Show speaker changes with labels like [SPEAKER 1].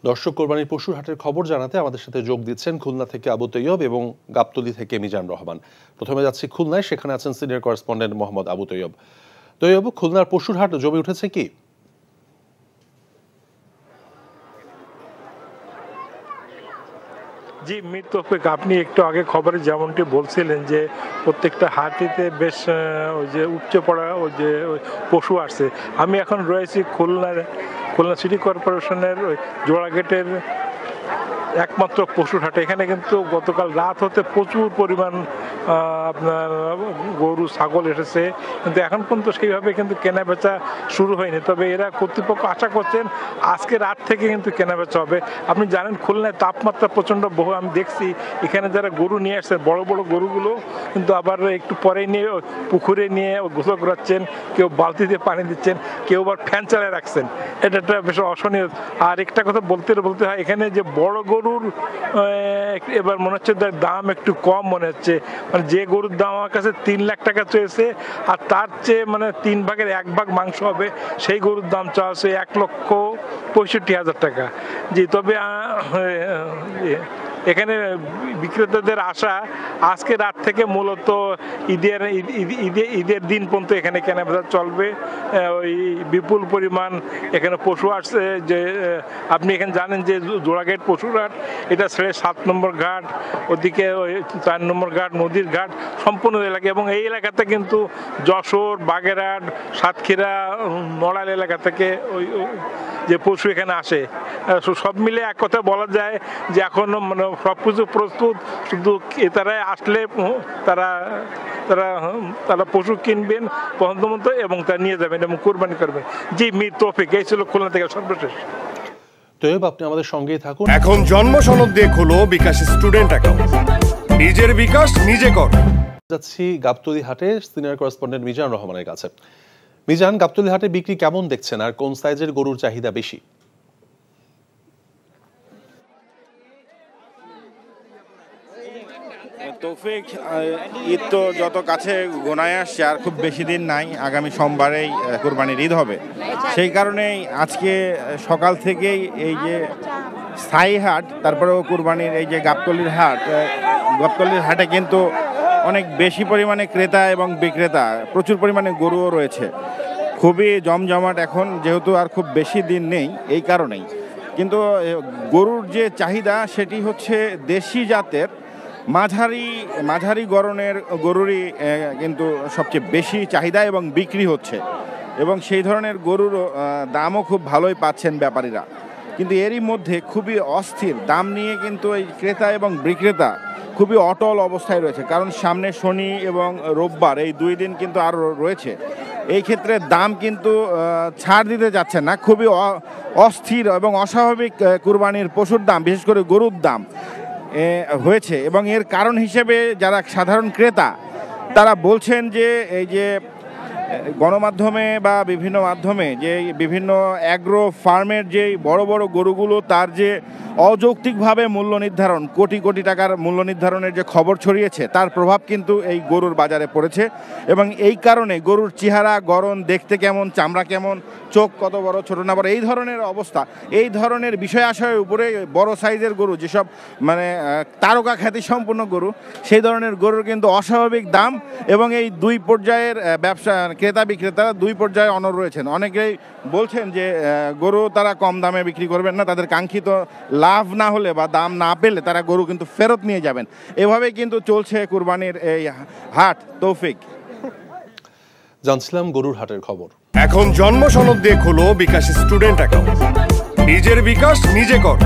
[SPEAKER 1] দর্শক, কোরবানির পশুর হাটের খবর জানাতে আমাদের সাথে যোগ দিচ্ছেন খুলনা থেকে আবু তৈয়ব এবং গাবতলী থেকে মিজান রহমান। প্রথমে যাচ্ছি খুলনায়, সেখানে আছেন সিনিয়র করেসপন্ডেন্ট মোহাম্মদ আবু তৈয়ব। তৈয়ব, খুলনার পশুর হাট জমে উঠেছে কি?
[SPEAKER 2] জি মীর তৌফিক, আপনি একটু আগে খবরে যেমনটি বলছিলেন যে প্রত্যেকটা হাটিতে বেশ ওই যে উপচে পড়া ওই যে পশু আসছে। আমি এখন রয়েছি খুলনা সিটি কর্পোরেশনের ওই জোড়াগেটের একমাত্র পশুর হাটে। এখানে কিন্তু গতকাল রাত হতে প্রচুর পরিমাণ আপনার গরু ছাগল এসেছে, কিন্তু এখন পর্যন্ত সেইভাবে কিন্তু কেনা বেচা শুরু হয়নি। তবে এরা কর্তৃপক্ষ আশা করছেন আজকে রাত থেকে কিন্তু কেনা বেচা হবে। আপনি জানেন খুলনায় তাপমাত্রা প্রচণ্ড বহু, আমি দেখছি এখানে যারা গরু নিয়ে আসছেন বড় বড় গরুগুলো কিন্তু আবার একটু পরে নিয়ে পুকুরে নিয়ে গোসল করাচ্ছেন, কেউ বালতিতে পানি দিচ্ছেন, কেউ আবার ফ্যান চালায় রাখছেন। এটা একটা বেশ অসহনীয়। আর একটা কথা বলতে হয়, এখানে যে বড় গরুর এবার মনে হচ্ছে দাম একটু কম মনে হচ্ছে। মানে যে গরুর দাম আমার কাছে 3 লাখ টাকা চেয়েছে, আর তার চেয়ে মানে 3 ভাগের 1 ভাগ মাংস হবে, সেই গরুর দাম চাওয়া হচ্ছে 1,65,000 টাকা। জি, তবে এখানে বিক্রেতাদের আশা আজকে রাত থেকে মূলত ঈদের দিন পর্যন্ত এখানে কেনাবেচা চলবে। ওই বিপুল পরিমাণ এখানে পশু আসছে। যে আপনি এখানে জানেন যে জোড়াগেট পশুর হাট, এটা ছেড়ে 7 নম্বর ঘাট, ওদিকে ওই 4 নম্বর ঘাট, নদীর ঘাট সম্পূর্ণ এলাকা, এবং এই এলাকাতে কিন্তু যশোর, বাগেরহাট, সাতক্ষীরা, নড়াইল এলাকা থেকে ওই যে পশু এখানে আসে। সব মিলে এক কথা বলা যায় যে এখনো মানে সবকিছু প্রস্তুত, শুধু ক্রেতারাই আসলে তারা পশু কিনবেন পছন্দ মতো এবং তা নিয়ে যাবেন এবং কোরবানি করবেন। জি মীর তৌফিক, এই ছিল খুলনা থেকে সর্বশেষ।
[SPEAKER 1] তৈয়ব, আপনি আমাদের সঙ্গেই থাকুন।
[SPEAKER 3] এখন জন্ম সনদ দিয়ে খোলো বিকাশ স্টুডেন্ট অ্যাকাউন্ট, নিজের বিকাশ নিজে কর।
[SPEAKER 1] যাচ্ছি গাবতলী হাটে সিনিয়র করেসপন্ডেন্ট মিজান রহমানের কাছে। মিজান, গাবতলী হাটে বিক্রি কেমন দেখছেন, আর কোন সাইজের গরুর চাহিদা বেশি?
[SPEAKER 4] তৌফিক, ঈদ তো যত কাছে গোনায় আসছে, আর খুব বেশি দিন নাই, আগামী সোমবারেই কোরবানির ঈদ হবে। সেই কারণেই আজকে সকাল থেকেই এই যে স্থায়ী হাট, তারপরেও কোরবানির এই যে গাবতলীর হাটে কিন্তু অনেক বেশি পরিমাণে ক্রেতা এবং বিক্রেতা, প্রচুর পরিমাণে গরুও রয়েছে। খুবই জমজমাট এখন, যেহেতু আর খুব বেশি দিন নেই এই কারণেই। কিন্তু গরুর যে চাহিদা সেটি হচ্ছে দেশি জাতের মাঝারি গড়নের গরুরই কিন্তু সবচেয়ে বেশি চাহিদা এবং বিক্রি হচ্ছে, এবং সেই ধরনের গরুর দামও খুব ভালোই পাচ্ছেন ব্যাপারীরা। কিন্তু এরই মধ্যে খুবই অস্থির দাম নিয়ে কিন্তু এই ক্রেতা এবং বিক্রেতা খুবই অটল অবস্থায় রয়েছে, কারণ সামনে শনি এবং রোববার এই 2 দিন কিন্তু আরও রয়েছে। এই ক্ষেত্রে দাম কিন্তু ছাড় দিতে যাচ্ছে না, খুবই অস্থির এবং অস্বাভাবিক কুরবানির পশুর দাম, বিশেষ করে গরুর দাম হয়েছে। এবং এর কারণ হিসেবে যারা সাধারণ ক্রেতা তারা বলছেন যে এই যে গণমাধ্যমে বা বিভিন্ন মাধ্যমে যে বিভিন্ন অ্যাগ্রো ফার্মের যে বড় বড় গরুগুলো, তার যে অযৌক্তিকভাবে মূল্য নির্ধারণ, কোটি কোটি টাকার মূল্য নির্ধারণের যে খবর ছড়িয়েছে, তার প্রভাব কিন্তু এই গরুর বাজারে পড়েছে। এবং এই কারণে গরুর চেহারা, গড়ন, দেখতে কেমন, চামড়া কেমন, চোখ কত বড়, ছোট না বড়, এই ধরনের অবস্থা, এই ধরনের বিষয় আশয়ের উপরে বড় সাইজের গরু, যেসব মানে তারকা খ্যাতি সম্পন্ন গরু, সেই ধরনের গরুর কিন্তু অস্বাভাবিক দাম। এবং এই 2 পর্যায়ের ব্যবসা, ক্রেতা বিক্রেতারা 2 পর্যায়ে অনড় রয়েছেন। অনেকেই বলছেন যে গরু তারা কম দামে বিক্রি করবেন না, তাদের কাঙ্ক্ষিত লাভ না হলে বা দাম না পেলে তারা গরু কিন্তু ফেরত নিয়ে যাবেন। এভাবেই কিন্তু চলছে কুরবানির এই হাট। তৌফিক,
[SPEAKER 1] জানছিলাম গরুর হাটের খবর।
[SPEAKER 3] এখন জন্ম সনদ দিয়ে খোলো বিকাশ স্টুডেন্ট অ্যাকাউন্ট, নিজের বিকাশ নিজে কর।